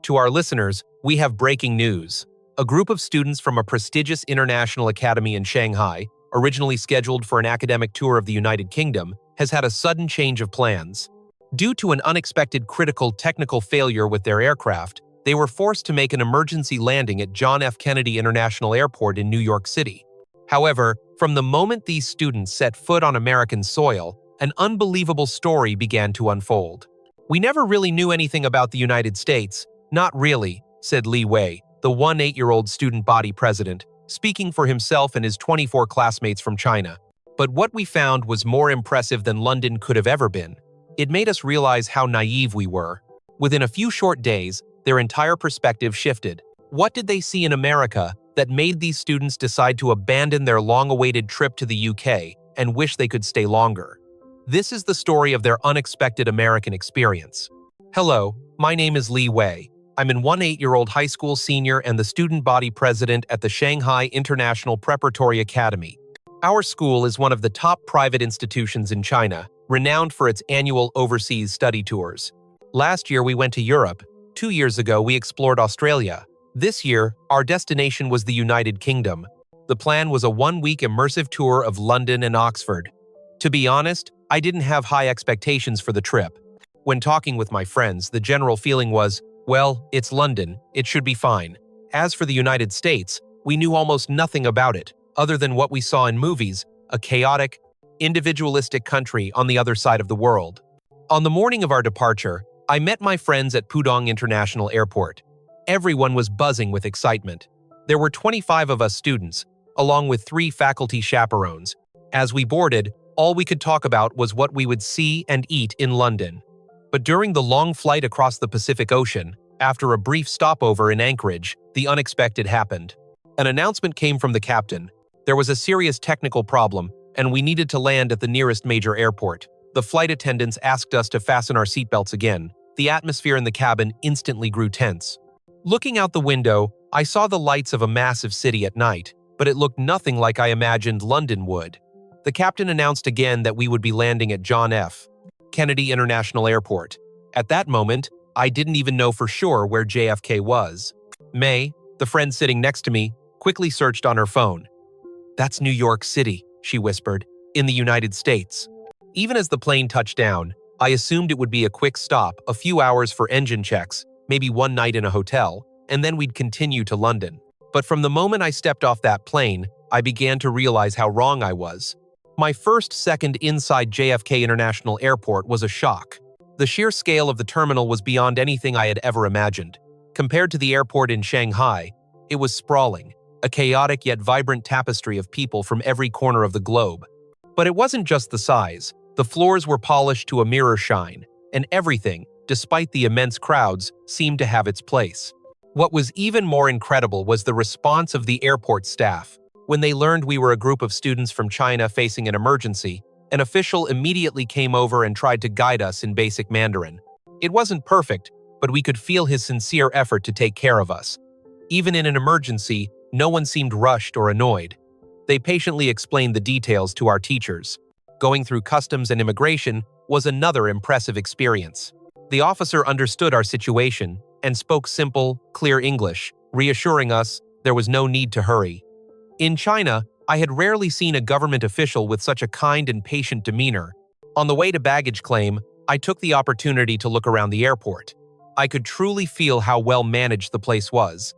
To our listeners, we have breaking news. A group of students from a prestigious international academy in Shanghai, originally scheduled for an academic tour of the United Kingdom, has had a sudden change of plans. Due to an unexpected critical technical failure with their aircraft, they were forced to make an emergency landing at John F. Kennedy International Airport in New York City. However, from the moment these students set foot on American soil, an unbelievable story began to unfold. "We never really knew anything about the United States. Not really," said Li Wei, the 18-year-old student body president, speaking for himself and his 24 classmates from China. "But what we found was more impressive than London could have ever been. It made us realize how naive we were." Within a few short days, their entire perspective shifted. What did they see in America that made these students decide to abandon their long-awaited trip to the UK and wish they could stay longer? This is the story of their unexpected American experience. Hello, my name is Li Wei. I'm an 18-year-old high school senior and the student body president at the Shanghai International Preparatory Academy. Our school is one of the top private institutions in China, renowned for its annual overseas study tours. Last year we went to Europe. 2 years ago we explored Australia. This year, our destination was the United Kingdom. The plan was a 1-week immersive tour of London and Oxford. To be honest, I didn't have high expectations for the trip. When talking with my friends, the general feeling was, well, it's London, it should be fine. As for the United States, we knew almost nothing about it, other than what we saw in movies, a chaotic, individualistic country on the other side of the world. On the morning of our departure, I met my friends at Pudong International Airport. Everyone was buzzing with excitement. There were 25 of us students, along with 3 faculty chaperones. As we boarded, all we could talk about was what we would see and eat in London. But during the long flight across the Pacific Ocean, after a brief stopover in Anchorage, the unexpected happened. An announcement came from the captain. There was a serious technical problem, and we needed to land at the nearest major airport. The flight attendants asked us to fasten our seatbelts again. The atmosphere in the cabin instantly grew tense. Looking out the window, I saw the lights of a massive city at night, but it looked nothing like I imagined London would. The captain announced again that we would be landing at John F. Kennedy International Airport. At that moment, I didn't even know for sure where JFK was. May, the friend sitting next to me, quickly searched on her phone. "That's New York City," she whispered, "in the United States." Even as the plane touched down, I assumed it would be a quick stop, a few hours for engine checks, maybe one night in a hotel, and then we'd continue to London. But from the moment I stepped off that plane, I began to realize how wrong I was. My first second inside JFK International Airport was a shock. The sheer scale of the terminal was beyond anything I had ever imagined. Compared to the airport in Shanghai, it was sprawling, a chaotic yet vibrant tapestry of people from every corner of the globe. But it wasn't just the size. The floors were polished to a mirror shine, and everything, despite the immense crowds, seemed to have its place. What was even more incredible was the response of the airport staff. When they learned we were a group of students from China facing an emergency, an official immediately came over and tried to guide us in basic Mandarin. It wasn't perfect, but we could feel his sincere effort to take care of us. Even in an emergency, no one seemed rushed or annoyed. They patiently explained the details to our teachers. Going through customs and immigration was another impressive experience. The officer understood our situation and spoke simple, clear English, reassuring us there was no need to hurry. In China, I had rarely seen a government official with such a kind and patient demeanor. On the way to baggage claim, I took the opportunity to look around the airport. I could truly feel how well managed the place was.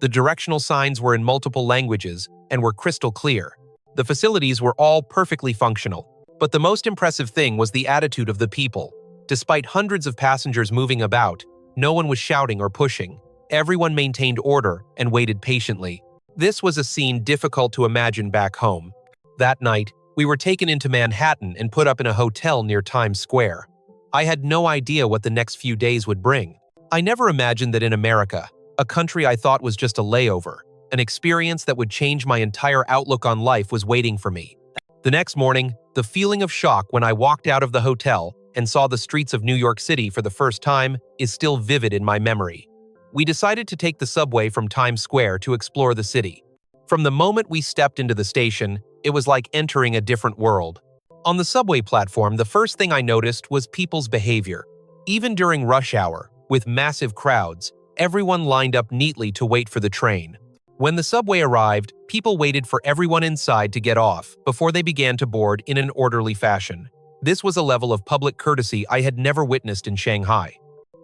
The directional signs were in multiple languages and were crystal clear. The facilities were all perfectly functional. But the most impressive thing was the attitude of the people. Despite hundreds of passengers moving about, no one was shouting or pushing. Everyone maintained order and waited patiently. This was a scene difficult to imagine back home. That night, we were taken into Manhattan and put up in a hotel near Times Square. I had no idea what the next few days would bring. I never imagined that in America, a country I thought was just a layover, an experience that would change my entire outlook on life was waiting for me. The next morning, the feeling of shock when I walked out of the hotel and saw the streets of New York City for the first time is still vivid in my memory. We decided to take the subway from Times Square to explore the city. From the moment we stepped into the station, it was like entering a different world. On the subway platform, the first thing I noticed was people's behavior. Even during rush hour, with massive crowds, Everyone lined up neatly to wait for the train. When the subway arrived, people waited for everyone inside to get off before they began to board in an orderly fashion. This was a level of public courtesy I had never witnessed in Shanghai.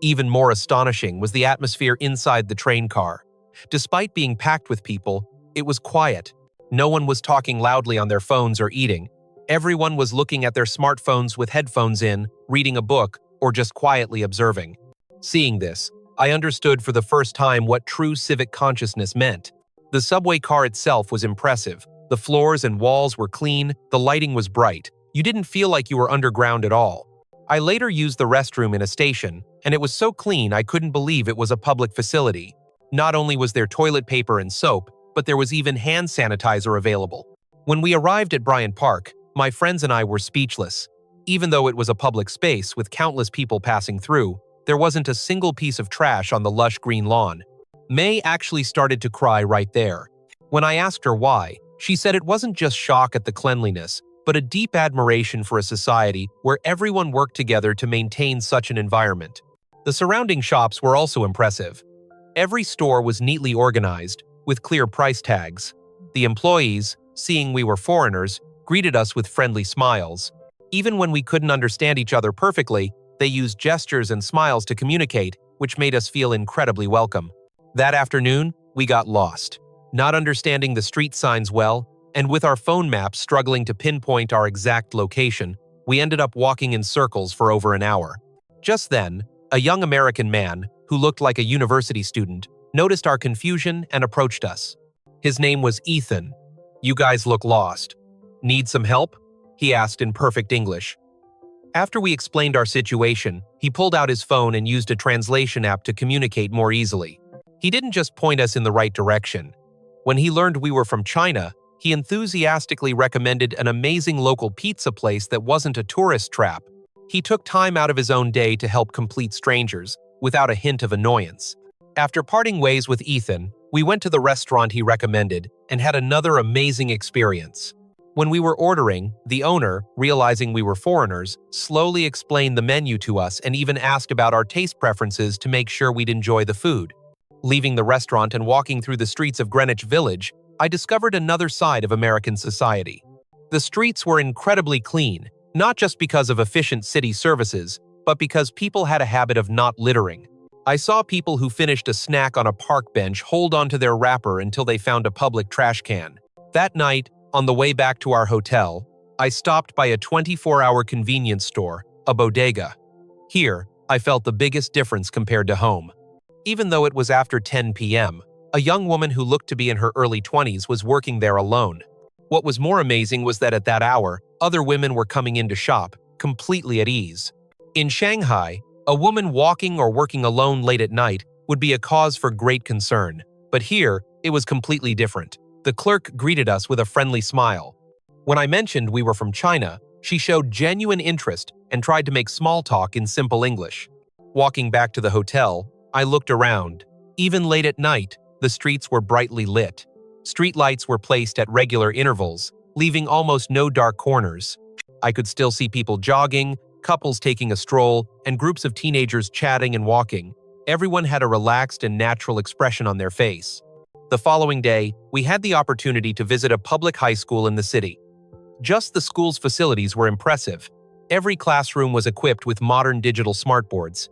Even more astonishing was the atmosphere inside the train car. Despite being packed with people, it was quiet. No one was talking loudly on their phones or eating. Everyone was looking at their smartphones with headphones in, reading a book, or just quietly observing. Seeing this, I understood for the first time what true civic consciousness meant. The subway car itself was impressive. The floors and walls were clean, the lighting was bright. You didn't feel like you were underground at all. I later used the restroom in a station, and it was so clean I couldn't believe it was a public facility. Not only was there toilet paper and soap, but there was even hand sanitizer available. When we arrived at Bryant Park, my friends and I were speechless. Even though it was a public space with countless people passing through, there wasn't a single piece of trash on the lush green lawn. May actually started to cry right there. When I asked her why, she said it wasn't just shock at the cleanliness, but a deep admiration for a society where everyone worked together to maintain such an environment. The surrounding shops were also impressive. Every store was neatly organized, with clear price tags. The employees, seeing we were foreigners, greeted us with friendly smiles. Even when we couldn't understand each other perfectly, they used gestures and smiles to communicate, which made us feel incredibly welcome. That afternoon, we got lost, not understanding the street signs well, and with our phone maps struggling to pinpoint our exact location, we ended up walking in circles for over an hour. Just then, a young American man, who looked like a university student, noticed our confusion and approached us. His name was Ethan. "You guys look lost. Need some help?" he asked in perfect English. After we explained our situation, he pulled out his phone and used a translation app to communicate more easily. He didn't just point us in the right direction. When he learned we were from China, he enthusiastically recommended an amazing local pizza place that wasn't a tourist trap. He took time out of his own day to help complete strangers, without a hint of annoyance. After parting ways with Ethan, we went to the restaurant he recommended and had another amazing experience. When we were ordering, the owner, realizing we were foreigners, slowly explained the menu to us and even asked about our taste preferences to make sure we'd enjoy the food. Leaving the restaurant and walking through the streets of Greenwich Village, I discovered another side of American society. The streets were incredibly clean, not just because of efficient city services, but because people had a habit of not littering. I saw people who finished a snack on a park bench hold onto their wrapper until they found a public trash can. That night, on the way back to our hotel, I stopped by a 24-hour convenience store, a bodega. Here, I felt the biggest difference compared to home. Even though it was after 10 p.m., a young woman who looked to be in her early 20s was working there alone. What was more amazing was that at that hour, other women were coming in to shop, completely at ease. In Shanghai, a woman walking or working alone late at night would be a cause for great concern, but here, it was completely different. The clerk greeted us with a friendly smile. When I mentioned we were from China, she showed genuine interest and tried to make small talk in simple English. Walking back to the hotel, I looked around. Even late at night, the streets were brightly lit. Streetlights were placed at regular intervals, leaving almost no dark corners. I could still see people jogging, couples taking a stroll, and groups of teenagers chatting and walking. Everyone had a relaxed and natural expression on their face. The following day, we had the opportunity to visit a public high school in the city. Just the school's facilities were impressive. Every classroom was equipped with modern digital smartboards.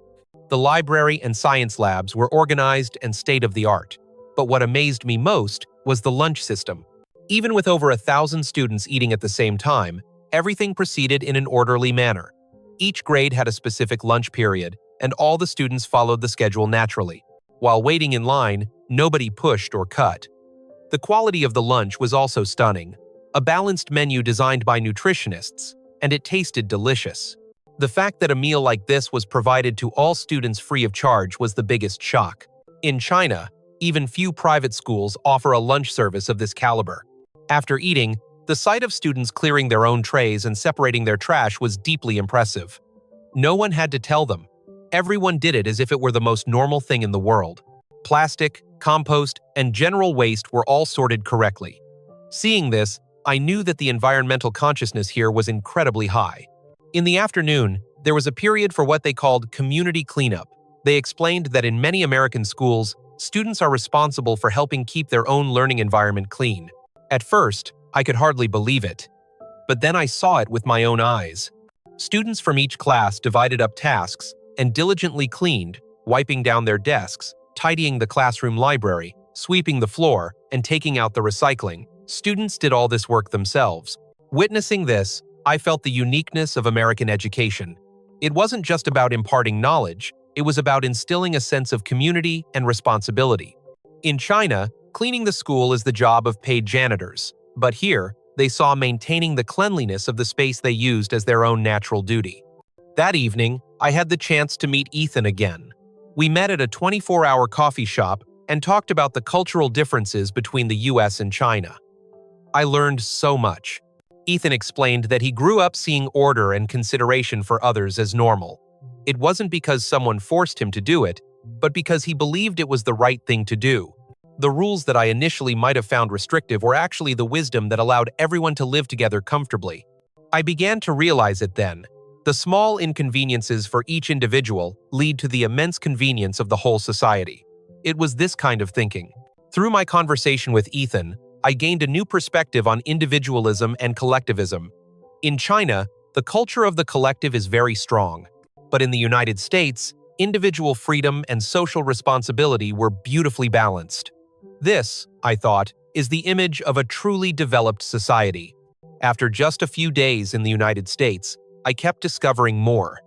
The library and science labs were organized and state-of-the-art. But what amazed me most was the lunch system. Even with over 1,000 students eating at the same time, everything proceeded in an orderly manner. Each grade had a specific lunch period, and all the students followed the schedule naturally. While waiting in line, nobody pushed or cut. The quality of the lunch was also stunning. A balanced menu designed by nutritionists, and it tasted delicious. The fact that a meal like this was provided to all students free of charge was the biggest shock. In China, even few private schools offer a lunch service of this caliber. After eating, the sight of students clearing their own trays and separating their trash was deeply impressive. No one had to tell them. Everyone did it as if it were the most normal thing in the world. Plastic, compost, and general waste were all sorted correctly. Seeing this, I knew that the environmental consciousness here was incredibly high. In the afternoon, there was a period for what they called community cleanup. They explained that in many American schools, students are responsible for helping keep their own learning environment clean. At first, I could hardly believe it. But then I saw it with my own eyes. Students from each class divided up tasks and diligently cleaned, wiping down their desks, tidying the classroom library, sweeping the floor, and taking out the recycling. Students did all this work themselves. Witnessing this, I felt the uniqueness of American education. It wasn't just about imparting knowledge, it was about instilling a sense of community and responsibility. In China, cleaning the school is the job of paid janitors, but here, they saw maintaining the cleanliness of the space they used as their own natural duty. That evening, I had the chance to meet Ethan again. We met at a 24-hour coffee shop and talked about the cultural differences between the US and China. I learned so much. Ethan explained that he grew up seeing order and consideration for others as normal. It wasn't because someone forced him to do it, but because he believed it was the right thing to do. The rules that I initially might have found restrictive were actually the wisdom that allowed everyone to live together comfortably. I began to realize it then. The small inconveniences for each individual lead to the immense convenience of the whole society. It was this kind of thinking. Through my conversation with Ethan, I gained a new perspective on individualism and collectivism. In China, the culture of the collective is very strong. But in the United States, individual freedom and social responsibility were beautifully balanced. This, I thought, is the image of a truly developed society. After just a few days in the United States, I kept discovering more.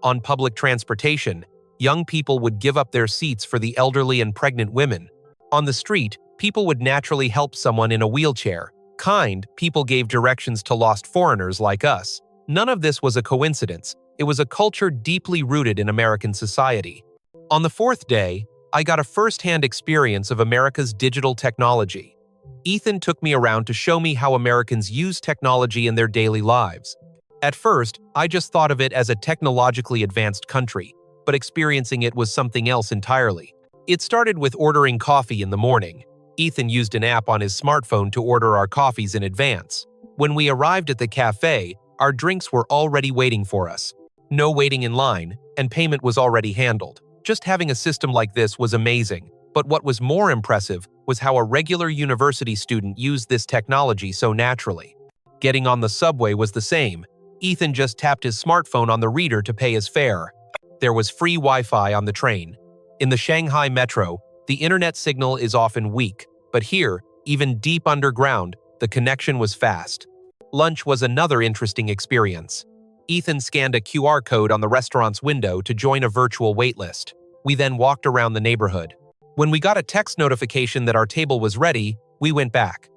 On public transportation, young people would give up their seats for the elderly and pregnant women. On the street, people would naturally help someone in a wheelchair. Kind people gave directions to lost foreigners like us. None of this was a coincidence. It was a culture deeply rooted in American society. On the fourth day, I got a first-hand experience of America's digital technology. Ethan took me around to show me how Americans use technology in their daily lives. At first, I just thought of it as a technologically advanced country, but experiencing it was something else entirely. It started with ordering coffee in the morning. Ethan used an app on his smartphone to order our coffees in advance. When we arrived at the cafe, our drinks were already waiting for us. No waiting in line, and payment was already handled. Just having a system like this was amazing, but what was more impressive was how a regular university student used this technology so naturally. Getting on the subway was the same. Ethan just tapped his smartphone on the reader to pay his fare. There was free Wi-Fi on the train. In the Shanghai metro, the internet signal is often weak, but here, even deep underground, the connection was fast. Lunch was another interesting experience. Ethan scanned a QR code on the restaurant's window to join a virtual waitlist. We then walked around the neighborhood. When we got a text notification that our table was ready, we went back.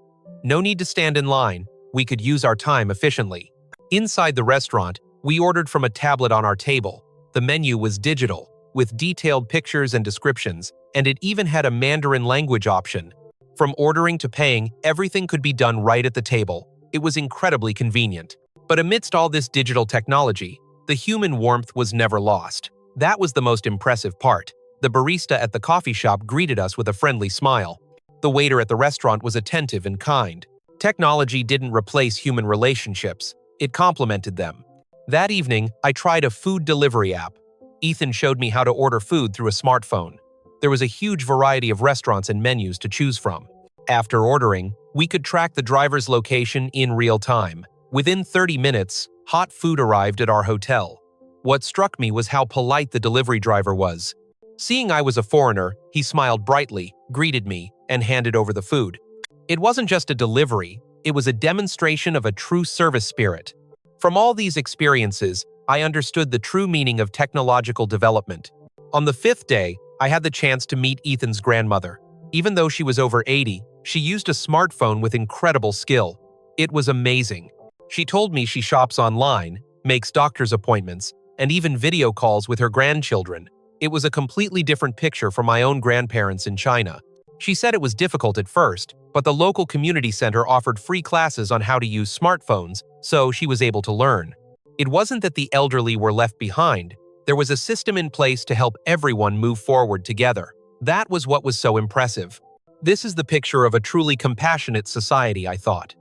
No need to stand in line, we could use our time efficiently. Inside the restaurant, we ordered from a tablet on our table. The menu was digital, with detailed pictures and descriptions, and it even had a Mandarin language option. From ordering to paying, everything could be done right at the table. It was incredibly convenient. But amidst all this digital technology, the human warmth was never lost. That was the most impressive part. The barista at the coffee shop greeted us with a friendly smile. The waiter at the restaurant was attentive and kind. Technology didn't replace human relationships. It complemented them. That evening, I tried a food delivery app. Ethan showed me how to order food through a smartphone. There was a huge variety of restaurants and menus to choose from. After ordering, we could track the driver's location in real time. Within 30 minutes, hot food arrived at our hotel. What struck me was how polite the delivery driver was. Seeing I was a foreigner, he smiled brightly, greeted me, and handed over the food. It wasn't just a delivery, it was a demonstration of a true service spirit. From all these experiences, I understood the true meaning of technological development. On the fifth day, I had the chance to meet Ethan's grandmother. Even though she was over 80, she used a smartphone with incredible skill. It was amazing. She told me she shops online, makes doctor's appointments, and even video calls with her grandchildren. It was a completely different picture from my own grandparents in China. She said it was difficult at first, but the local community center offered free classes on how to use smartphones, so she was able to learn. It wasn't that the elderly were left behind. There was a system in place to help everyone move forward together. That was what was so impressive. This is the picture of a truly compassionate society, I thought.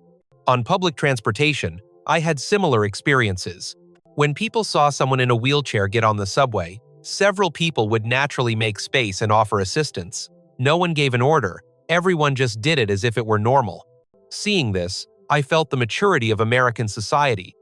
On public transportation, I had similar experiences. When people saw someone in a wheelchair get on the subway, Several people would naturally make space and offer assistance. No one gave an order, everyone just did it as if it were normal. Seeing this, I felt the maturity of American society.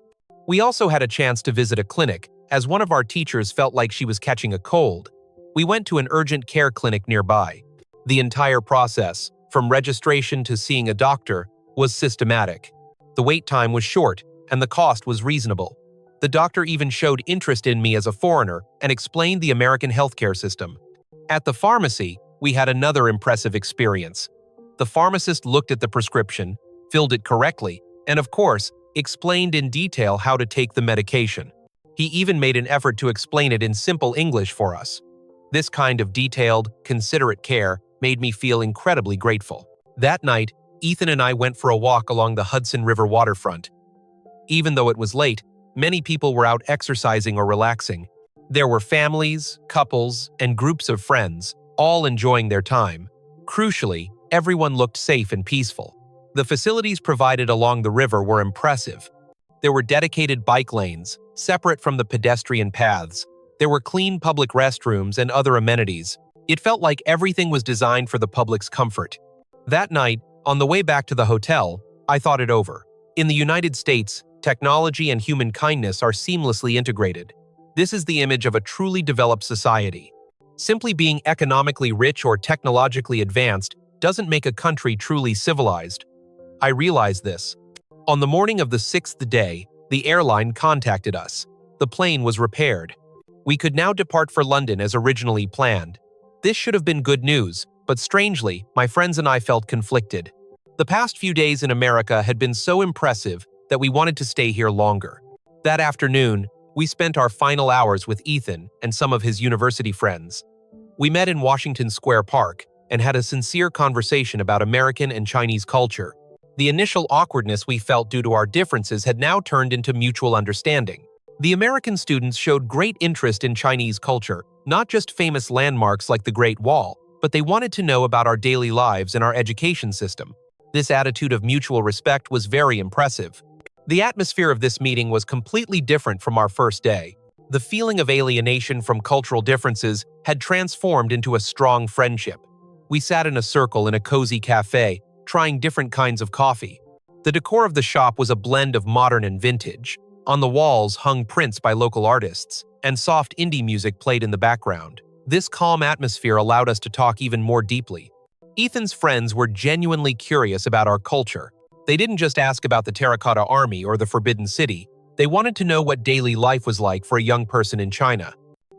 We also had a chance to visit a clinic, as one of our teachers felt like she was catching a cold. We went to an urgent care clinic nearby. The entire process, from registration to seeing a doctor, was systematic. The wait time was short, and the cost was reasonable. The doctor even showed interest in me as a foreigner and explained the American healthcare system. At the pharmacy, we had another impressive experience. The pharmacist looked at the prescription, filled it correctly, and of course, explained in detail how to take the medication. He even made an effort to explain it in simple English for us. This kind of detailed, considerate care made me feel incredibly grateful. That night, Ethan and I went for a walk along the Hudson River waterfront. Even though it was late, many people were out exercising or relaxing. There were families, couples, and groups of friends, all enjoying their time. Crucially, everyone looked safe and peaceful. The facilities provided along the river were impressive. There were dedicated bike lanes, separate from the pedestrian paths. There were clean public restrooms and other amenities. It felt like everything was designed for the public's comfort. That night, on the way back to the hotel, I thought it over. In the United States, technology and human kindness are seamlessly integrated. This is the image of a truly developed society. Simply being economically rich or technologically advanced doesn't make a country truly civilized. I realized this. On the morning of the 6th day, the airline contacted us. The plane was repaired. We could now depart for London as originally planned. This should have been good news, but strangely, my friends and I felt conflicted. The past few days in America had been so impressive that we wanted to stay here longer. That afternoon, we spent our final hours with Ethan and some of his university friends. We met in Washington Square Park and had a sincere conversation about American and Chinese culture. The initial awkwardness we felt due to our differences had now turned into mutual understanding. The American students showed great interest in Chinese culture, not just famous landmarks like the Great Wall, but they wanted to know about our daily lives and our education system. This attitude of mutual respect was very impressive. The atmosphere of this meeting was completely different from our first day. The feeling of alienation from cultural differences had transformed into a strong friendship. We sat in a circle in a cozy cafe, trying different kinds of coffee. The decor of the shop was a blend of modern and vintage. On the walls hung prints by local artists, and soft indie music played in the background. This calm atmosphere allowed us to talk even more deeply. Ethan's friends were genuinely curious about our culture. They didn't just ask about the Terracotta Army or the Forbidden City. They wanted to know what daily life was like for a young person in China.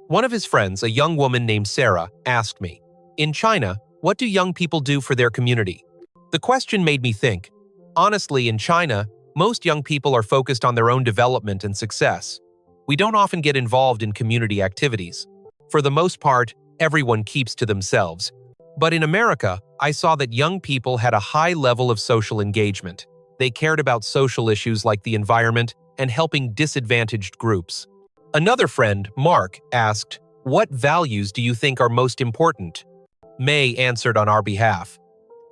One of his friends, a young woman named Sarah, asked me, "In China, what do young people do for their community?" The question made me think. Honestly, in China, most young people are focused on their own development and success. We don't often get involved in community activities. For the most part, everyone keeps to themselves. But in America, I saw that young people had a high level of social engagement. They cared about social issues like the environment and helping disadvantaged groups. Another friend, Mark, asked, "What values do you think are most important?" May answered on our behalf.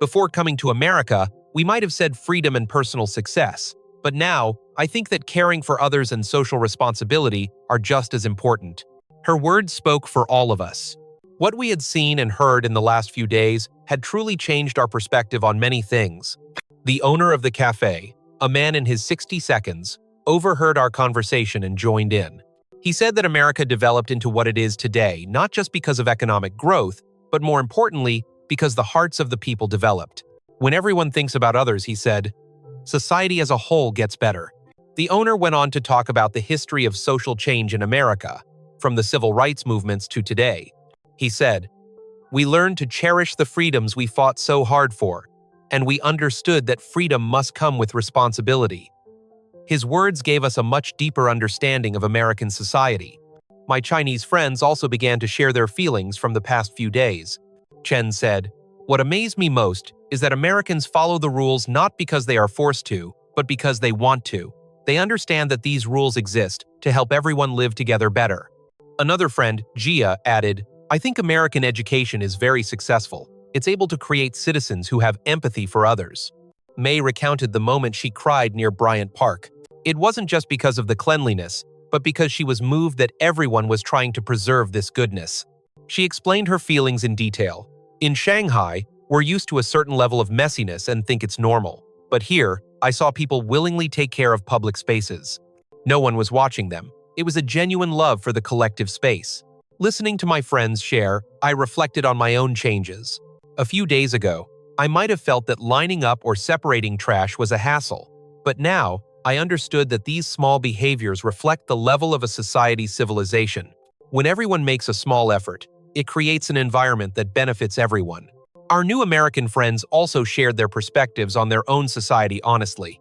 Before coming to America, we might have said freedom and personal success, but now I think that caring for others and social responsibility are just as important. Her words spoke for all of us. What we had seen and heard in the last few days had truly changed our perspective on many things. The owner of the cafe, a man in his 60 seconds, overheard our conversation and joined in. He said that America developed into what it is today, not just because of economic growth, but more importantly, because the hearts of the people developed. When everyone thinks about others, he said, society as a whole gets better. The owner went on to talk about the history of social change in America, from the civil rights movements to today. He said, "We learned to cherish the freedoms we fought so hard for, and we understood that freedom must come with responsibility." His words gave us a much deeper understanding of American society. My Chinese friends also began to share their feelings from the past few days. Chen said, "What amazed me most is that Americans follow the rules not because they are forced to, but because they want to. They understand that these rules exist to help everyone live together better." Another friend, Gia, added, "I think American education is very successful. It's able to create citizens who have empathy for others." May recounted the moment she cried near Bryant Park. It wasn't just because of the cleanliness, but because she was moved that everyone was trying to preserve this goodness. She explained her feelings in detail. In Shanghai, we're used to a certain level of messiness and think it's normal. But here, I saw people willingly take care of public spaces. No one was watching them. It was a genuine love for the collective space. Listening to my friends share, I reflected on my own changes. A few days ago, I might have felt that lining up or separating trash was a hassle. But now, I understood that these small behaviors reflect the level of a society's civilization. When everyone makes a small effort, it creates an environment that benefits everyone. Our new American friends also shared their perspectives on their own society honestly.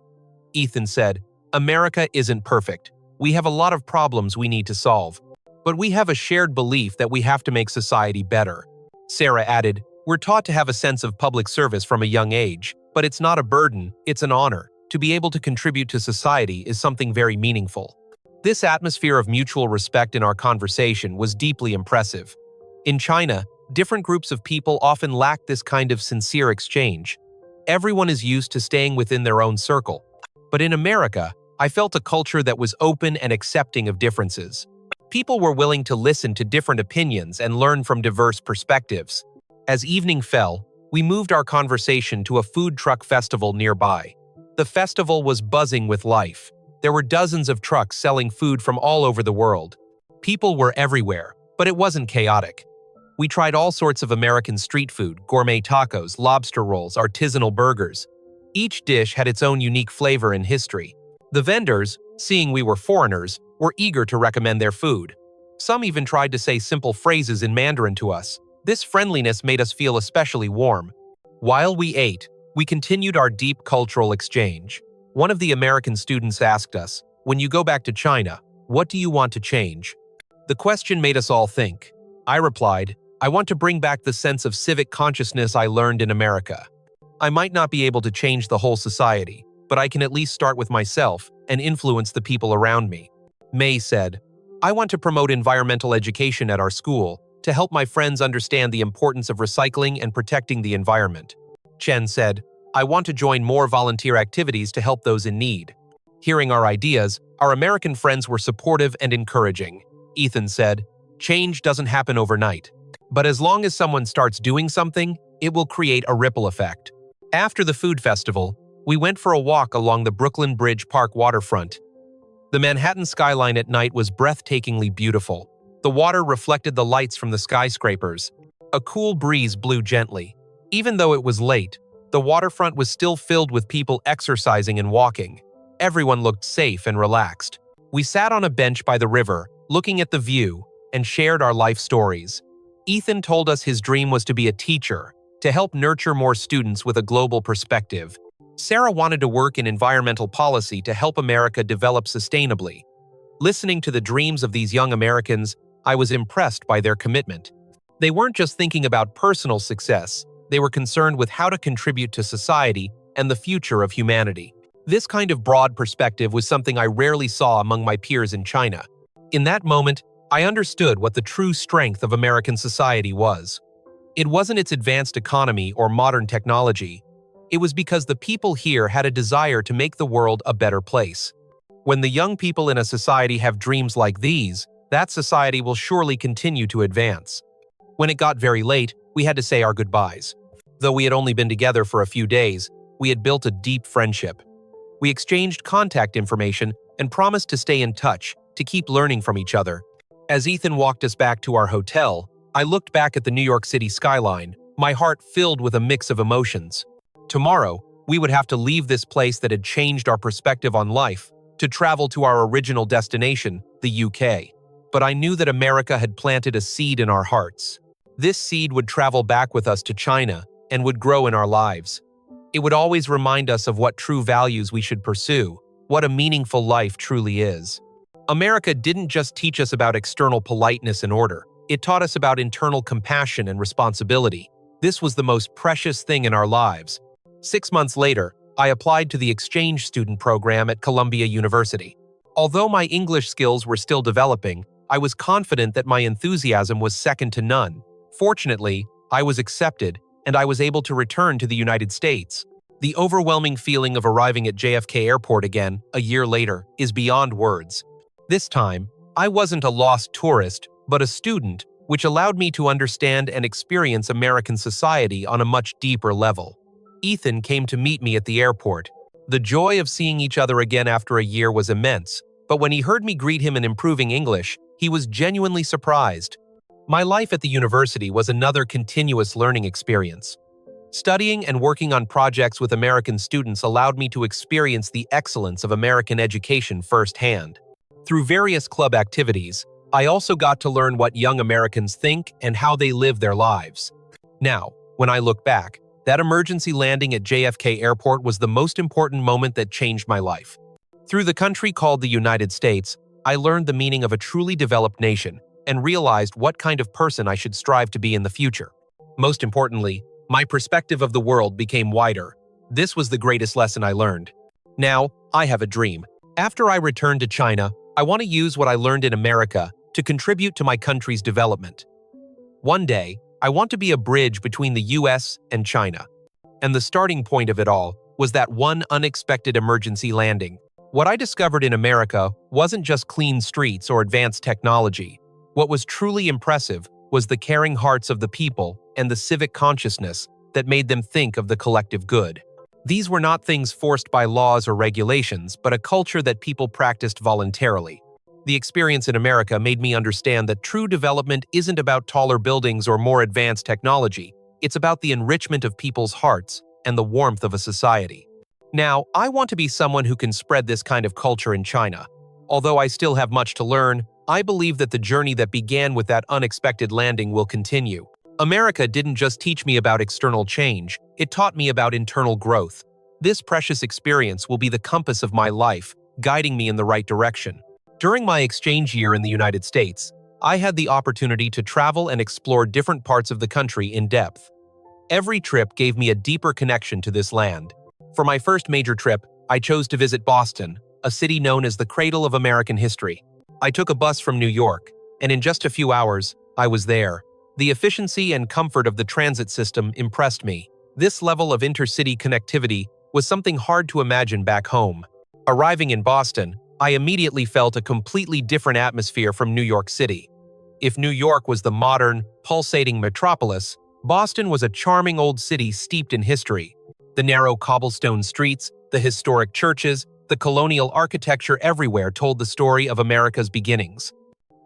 Ethan said, "America isn't perfect. We have a lot of problems we need to solve. But we have a shared belief that we have to make society better." Sarah added, "We're taught to have a sense of public service from a young age, but it's not a burden, it's an honor. To be able to contribute to society is something very meaningful." This atmosphere of mutual respect in our conversation was deeply impressive. In China, different groups of people often lack this kind of sincere exchange. Everyone is used to staying within their own circle. But in America, I felt a culture that was open and accepting of differences. People were willing to listen to different opinions and learn from diverse perspectives. As evening fell, we moved our conversation to a food truck festival nearby. The festival was buzzing with life. There were dozens of trucks selling food from all over the world. People were everywhere, but it wasn't chaotic. We tried all sorts of American street food, gourmet tacos, lobster rolls, artisanal burgers. Each dish had its own unique flavor and history. The vendors, seeing we were foreigners, were eager to recommend their food. Some even tried to say simple phrases in Mandarin to us. This friendliness made us feel especially warm. While we ate, we continued our deep cultural exchange. One of the American students asked us, "When you go back to China, what do you want to change?" The question made us all think. I replied, "I want to bring back the sense of civic consciousness I learned in America. I might not be able to change the whole society, but I can at least start with myself and influence the people around me." May said, "I want to promote environmental education at our school to help my friends understand the importance of recycling and protecting the environment." Chen said, "I want to join more volunteer activities to help those in need." Hearing our ideas, our American friends were supportive and encouraging. Ethan said, "Change doesn't happen overnight. But as long as someone starts doing something, it will create a ripple effect." After the food festival, we went for a walk along the Brooklyn Bridge Park waterfront. The Manhattan skyline at night was breathtakingly beautiful. The water reflected the lights from the skyscrapers. A cool breeze blew gently. Even though it was late, the waterfront was still filled with people exercising and walking. Everyone looked safe and relaxed. We sat on a bench by the river, looking at the view, and shared our life stories. Ethan told us his dream was to be a teacher, to help nurture more students with a global perspective. Sarah wanted to work in environmental policy to help America develop sustainably. Listening to the dreams of these young Americans, I was impressed by their commitment. They weren't just thinking about personal success, they were concerned with how to contribute to society and the future of humanity. This kind of broad perspective was something I rarely saw among my peers in China. In that moment, I understood what the true strength of American society was. It wasn't its advanced economy or modern technology. It was because the people here had a desire to make the world a better place. When the young people in a society have dreams like these, that society will surely continue to advance. When it got very late, we had to say our goodbyes. Though we had only been together for a few days, we had built a deep friendship. We exchanged contact information and promised to stay in touch, to keep learning from each other. As Ethan walked us back to our hotel, I looked back at the New York City skyline, my heart filled with a mix of emotions. Tomorrow, we would have to leave this place that had changed our perspective on life, to travel to our original destination, the UK. But I knew that America had planted a seed in our hearts. This seed would travel back with us to China and would grow in our lives. It would always remind us of what true values we should pursue, what a meaningful life truly is. America didn't just teach us about external politeness and order. It taught us about internal compassion and responsibility. This was the most precious thing in our lives. 6 months later, I applied to the exchange student program at Columbia University. Although my English skills were still developing, I was confident that my enthusiasm was second to none. Fortunately, I was accepted, and I was able to return to the United States. The overwhelming feeling of arriving at JFK Airport again, a year later, is beyond words. This time, I wasn't a lost tourist, but a student, which allowed me to understand and experience American society on a much deeper level. Ethan came to meet me at the airport. The joy of seeing each other again after a year was immense, but when he heard me greet him in improving English, he was genuinely surprised. My life at the university was another continuous learning experience. Studying and working on projects with American students allowed me to experience the excellence of American education firsthand. Through various club activities, I also got to learn what young Americans think and how they live their lives. Now, when I look back, that emergency landing at JFK Airport was the most important moment that changed my life. Through the country called the United States, I learned the meaning of a truly developed nation and realized what kind of person I should strive to be in the future. Most importantly, my perspective of the world became wider. This was the greatest lesson I learned. Now, I have a dream. After I return to China, I want to use what I learned in America to contribute to my country's development. One day, I want to be a bridge between the US and China. And the starting point of it all was that one unexpected emergency landing. What I discovered in America wasn't just clean streets or advanced technology. What was truly impressive was the caring hearts of the people and the civic consciousness that made them think of the collective good. These were not things forced by laws or regulations, but a culture that people practiced voluntarily. The experience in America made me understand that true development isn't about taller buildings or more advanced technology. It's about the enrichment of people's hearts and the warmth of a society. Now, I want to be someone who can spread this kind of culture in China. Although I still have much to learn, I believe that the journey that began with that unexpected landing will continue. America didn't just teach me about external change, it taught me about internal growth. This precious experience will be the compass of my life, guiding me in the right direction. During my exchange year in the United States, I had the opportunity to travel and explore different parts of the country in depth. Every trip gave me a deeper connection to this land. For my first major trip, I chose to visit Boston, a city known as the cradle of American history. I took a bus from New York, and in just a few hours, I was there. The efficiency and comfort of the transit system impressed me. This level of intercity connectivity was something hard to imagine back home. Arriving in Boston, I immediately felt a completely different atmosphere from New York City. If New York was the modern, pulsating metropolis, Boston was a charming old city steeped in history. The narrow cobblestone streets, the historic churches, the colonial architecture everywhere told the story of America's beginnings.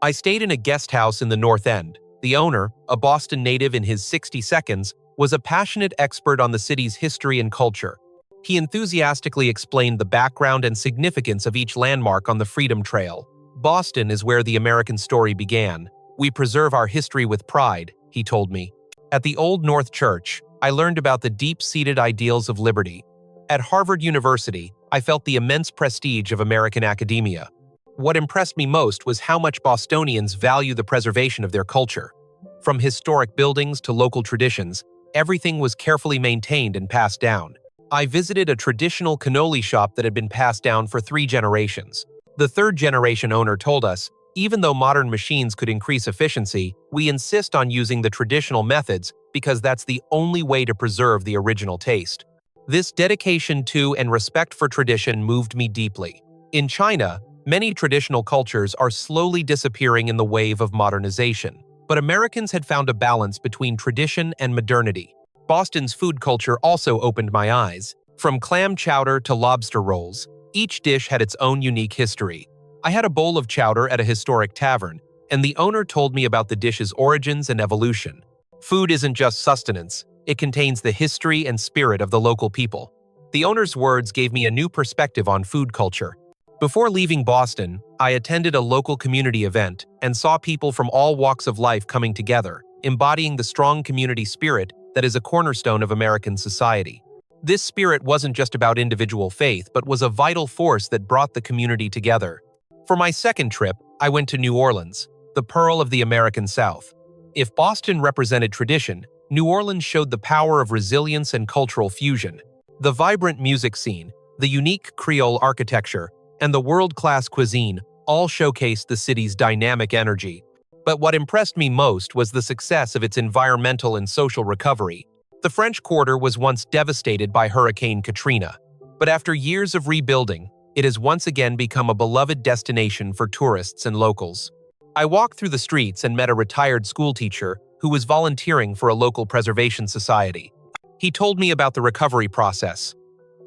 I stayed in a guest house in the North End. The owner, a Boston native in his 60 seconds, was a passionate expert on the city's history and culture. He enthusiastically explained the background and significance of each landmark on the Freedom Trail. Boston is where the American story began. We preserve our history with pride, he told me. At the Old North Church, I learned about the deep-seated ideals of liberty. At Harvard University, I felt the immense prestige of American academia. What impressed me most was how much Bostonians value the preservation of their culture. From historic buildings to local traditions, everything was carefully maintained and passed down. I visited a traditional cannoli shop that had been passed down for 3 generations. The third-generation owner told us, even though modern machines could increase efficiency, we insist on using the traditional methods because that's the only way to preserve the original taste. This dedication to and respect for tradition moved me deeply. In China, many traditional cultures are slowly disappearing in the wave of modernization. But Americans had found a balance between tradition and modernity. Boston's food culture also opened my eyes. From clam chowder to lobster rolls, each dish had its own unique history. I had a bowl of chowder at a historic tavern, and the owner told me about the dish's origins and evolution. Food isn't just sustenance, it contains the history and spirit of the local people. The owner's words gave me a new perspective on food culture. Before leaving Boston, I attended a local community event and saw people from all walks of life coming together, embodying the strong community spirit that is a cornerstone of American society. This spirit wasn't just about individual faith, but was a vital force that brought the community together. For my second trip, I went to New Orleans, the pearl of the American South. If Boston represented tradition, New Orleans showed the power of resilience and cultural fusion. The vibrant music scene, the unique Creole architecture, and the world-class cuisine all showcased the city's dynamic energy. But what impressed me most was the success of its environmental and social recovery. The French Quarter was once devastated by Hurricane Katrina, but after years of rebuilding, It has once again become a beloved destination for tourists and locals. I walked through the streets and met a retired schoolteacher who was volunteering for a local preservation society. He told me about the recovery process.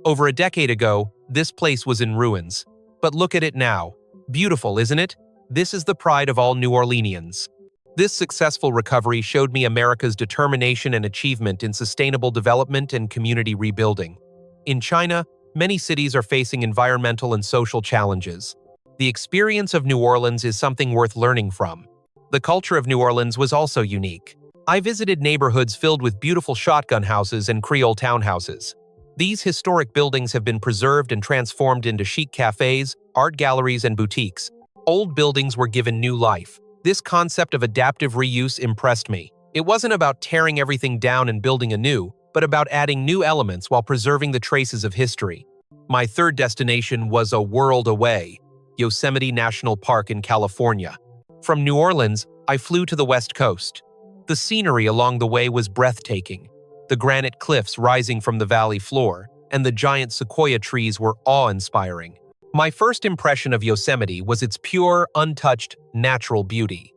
Over a decade ago, this place was in ruins. But look at it now. Beautiful, isn't it? This is the pride of all New Orleanians. This successful recovery showed me America's determination and achievement in sustainable development and community rebuilding. In China, many cities are facing environmental and social challenges. The experience of New Orleans is something worth learning from. The culture of New Orleans was also unique. I visited neighborhoods filled with beautiful shotgun houses and Creole townhouses. These historic buildings have been preserved and transformed into chic cafes, art galleries, and boutiques. Old buildings were given new life. This concept of adaptive reuse impressed me. It wasn't about tearing everything down and building anew, but about adding new elements while preserving the traces of history. My third destination was a world away, Yosemite National Park in California. From New Orleans, I flew to the West Coast. The scenery along the way was breathtaking. The granite cliffs rising from the valley floor and the giant sequoia trees were awe-inspiring. My first impression of Yosemite was its pure, untouched, natural beauty.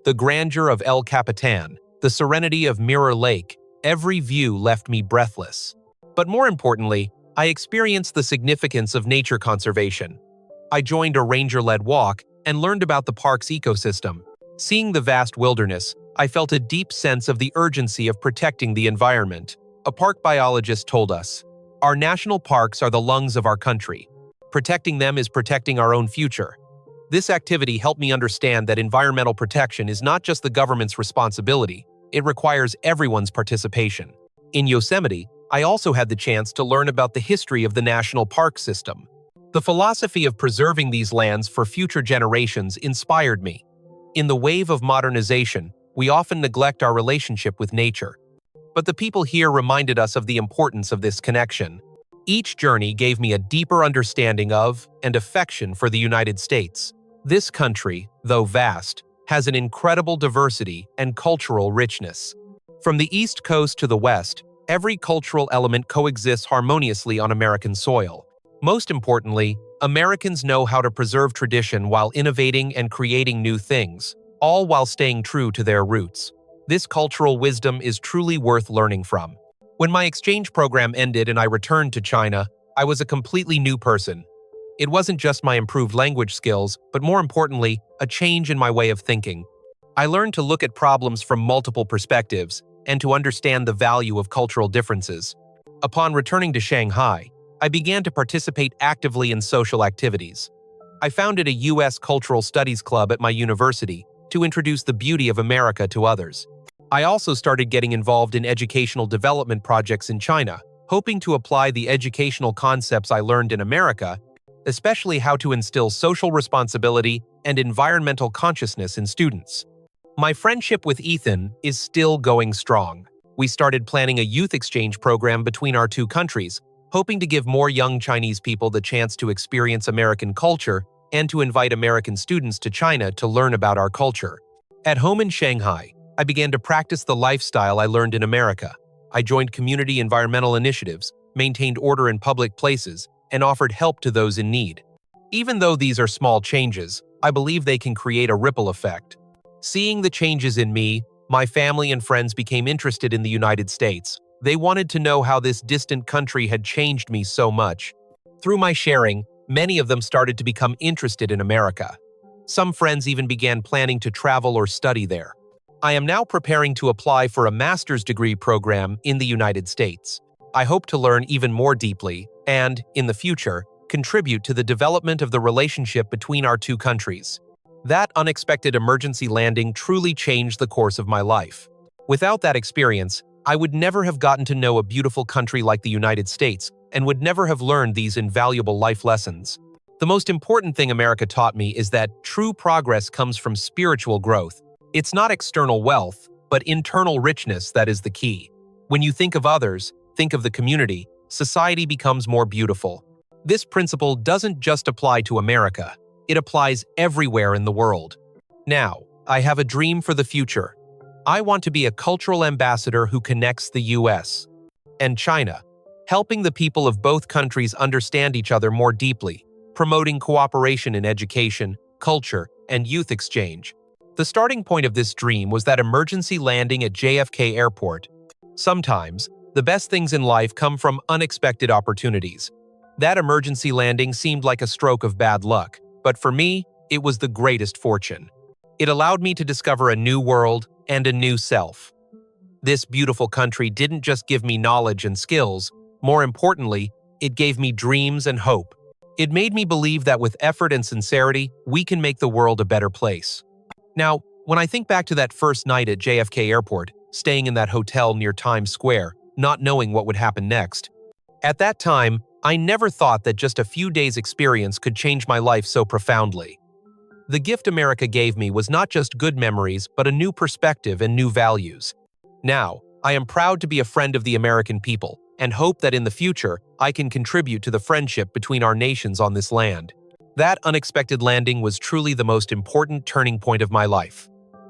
The grandeur of El Capitan, the serenity of Mirror Lake, every view left me breathless. But more importantly, I experienced the significance of nature conservation. I joined a ranger-led walk and learned about the park's ecosystem. Seeing the vast wilderness, I felt a deep sense of the urgency of protecting the environment. A park biologist told us, "Our national parks are the lungs of our country. Protecting them is protecting our own future." This activity helped me understand that environmental protection is not just the government's responsibility, it requires everyone's participation. In Yosemite, I also had the chance to learn about the history of the national park system. The philosophy of preserving these lands for future generations inspired me. In the wave of modernization, we often neglect our relationship with nature. But the people here reminded us of the importance of this connection. Each journey gave me a deeper understanding of and affection for the United States. This country, though vast, has an incredible diversity and cultural richness. From the East Coast to the West, every cultural element coexists harmoniously on American soil. Most importantly, Americans know how to preserve tradition while innovating and creating new things, all while staying true to their roots. This cultural wisdom is truly worth learning from. When my exchange program ended and I returned to China, I was a completely new person. It wasn't just my improved language skills, but more importantly, a change in my way of thinking. I learned to look at problems from multiple perspectives and to understand the value of cultural differences. Upon returning to Shanghai, I began to participate actively in social activities. I founded a U.S. Cultural Studies Club at my university to introduce the beauty of America to others. I also started getting involved in educational development projects in China, hoping to apply the educational concepts I learned in America, especially how to instill social responsibility and environmental consciousness in students. My friendship with Ethan is still going strong. We started planning a youth exchange program between our two countries, hoping to give more young Chinese people the chance to experience American culture and to invite American students to China to learn about our culture. At home in Shanghai, I began to practice the lifestyle I learned in America. I joined community environmental initiatives, maintained order in public places, and offered help to those in need. Even though these are small changes, I believe they can create a ripple effect. Seeing the changes in me, my family and friends became interested in the United States. They wanted to know how this distant country had changed me so much. Through my sharing, many of them started to become interested in America. Some friends even began planning to travel or study there. I am now preparing to apply for a master's degree program in the United States. I hope to learn even more deeply and, in the future, contribute to the development of the relationship between our two countries. That unexpected emergency landing truly changed the course of my life. Without that experience, I would never have gotten to know a beautiful country like the United States and would never have learned these invaluable life lessons. The most important thing America taught me is that true progress comes from spiritual growth. It's not external wealth, but internal richness that is the key. When you think of others, think of the community, society becomes more beautiful. This principle doesn't just apply to America, it applies everywhere in the world. Now, I have a dream for the future. I want to be a cultural ambassador who connects the US and China, helping the people of both countries understand each other more deeply, promoting cooperation in education, culture, and youth exchange. The starting point of this dream was that emergency landing at JFK Airport. Sometimes, the best things in life come from unexpected opportunities. That emergency landing seemed like a stroke of bad luck, but for me, it was the greatest fortune. It allowed me to discover a new world and a new self. This beautiful country didn't just give me knowledge and skills, more importantly, it gave me dreams and hope. It made me believe that with effort and sincerity, we can make the world a better place. Now, when I think back to that first night at JFK Airport, staying in that hotel near Times Square, not knowing what would happen next, at that time, I never thought that just a few days' experience could change my life so profoundly. The gift America gave me was not just good memories, but a new perspective and new values. Now, I am proud to be a friend of the American people and hope that in the future, I can contribute to the friendship between our nations on this land. That unexpected landing was truly the most important turning point of my life.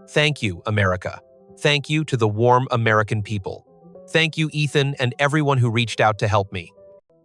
Thank you, America. Thank you to the warm American people. Thank you, Ethan, and everyone who reached out to help me.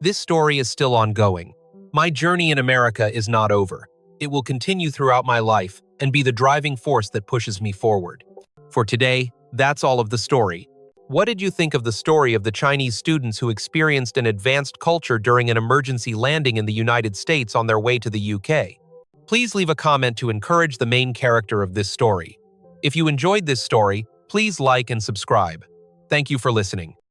This story is still ongoing. My journey in America is not over. It will continue throughout my life and be the driving force that pushes me forward. For today, that's all of the story. What did you think of the story of the Chinese students who experienced an advanced culture during an emergency landing in the United States on their way to the UK? Please leave a comment to encourage the main character of this story. If you enjoyed this story, please like and subscribe. Thank you for listening.